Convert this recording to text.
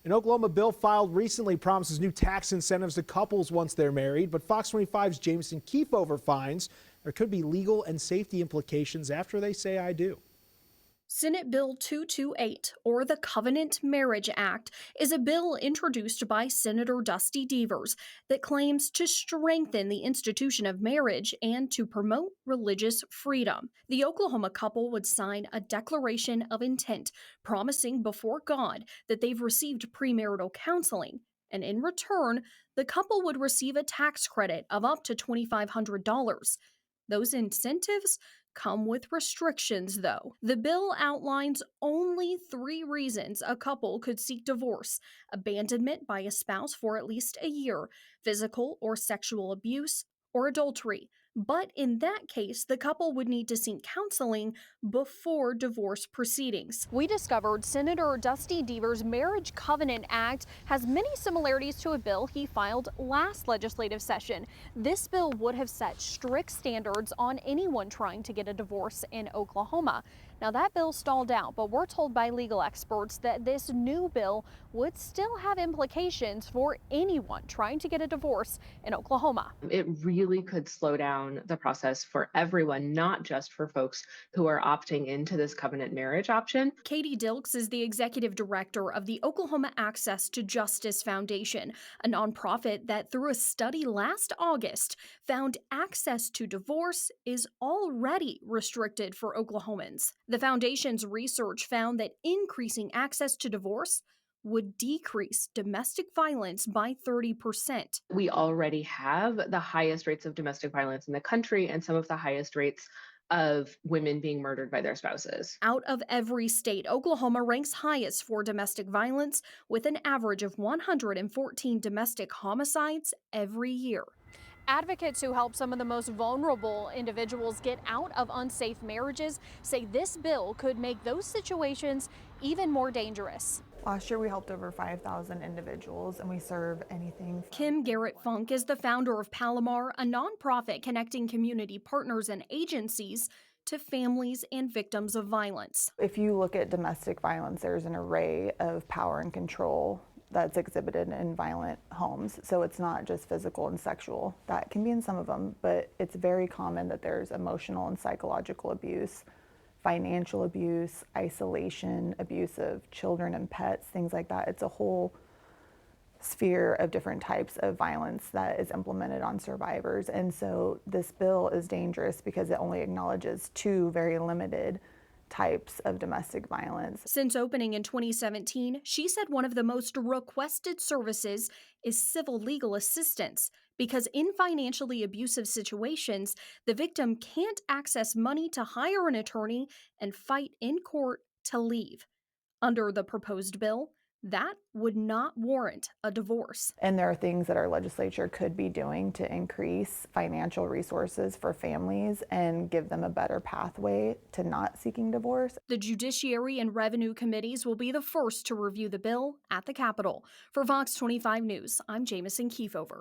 An Oklahoma bill filed recently promises new tax incentives to couples once they're married, but Fox 25's Jameson Kiefover finds there could be legal and safety implications after they say I do. Senate Bill 228, or the Covenant Marriage Act, is a bill introduced by Senator Dusty Deevers that claims to strengthen the institution of marriage and to promote religious freedom. The Oklahoma couple would sign a declaration of intent promising before God that they've received premarital counseling. And in return, the couple would receive a tax credit of up to $2,500. Those incentives come with restrictions, though. The bill outlines only 3 reasons a couple could seek divorce: abandonment by a spouse for at least a year, physical or sexual abuse, or adultery. But in that case, the couple would need to seek counseling before divorce proceedings. We discovered Senator Dusty Deevers' Marriage Covenant Act has many similarities to a bill he filed last legislative session. This bill would have set strict standards on anyone trying to get a divorce in Oklahoma. Now, that bill stalled out, but we're told by legal experts that this new bill would still have implications for anyone trying to get a divorce in Oklahoma. It really could slow down the process for everyone, not just for folks who are opting into this covenant marriage option. Katie Dilks is the executive director of the Oklahoma Access to Justice Foundation, a nonprofit that, through a study last August, found access to divorce is already restricted for Oklahomans. The foundation's research found that increasing access to divorce would decrease domestic violence by 30%. We already have the highest rates of domestic violence in the country and some of the highest rates of women being murdered by their spouses. Out of every state, Oklahoma ranks highest for domestic violence, with an average of 114 domestic homicides every year. Advocates who help some of the most vulnerable individuals get out of unsafe marriages say this bill could make those situations even more dangerous. Last year, we helped over 5,000 individuals, and we serve anything. Kim Garrett Funk is the founder of Palomar, a nonprofit connecting community partners and agencies to families and victims of violence. If you look at domestic violence, there's an array of power and control that's exhibited in violent homes. So it's not just physical and sexual. That can be in some of them, but it's very common that there's emotional and psychological abuse, financial abuse, isolation, abuse of children and pets, things like that. It's a whole sphere of different types of violence that is implemented on survivors. And so this bill is dangerous because it only acknowledges 2 very limited types of domestic violence. Since opening in 2017, she said one of the most requested services is civil legal assistance, because in financially abusive situations, the victim can't access money to hire an attorney and fight in court to leave. Under the proposed bill, that would not warrant a divorce. And there are things that our legislature could be doing to increase financial resources for families and give them a better pathway to not seeking divorce. The Judiciary and Revenue Committees will be the first to review the bill at the Capitol. For Fox 25 News, I'm Jameson Kiefover.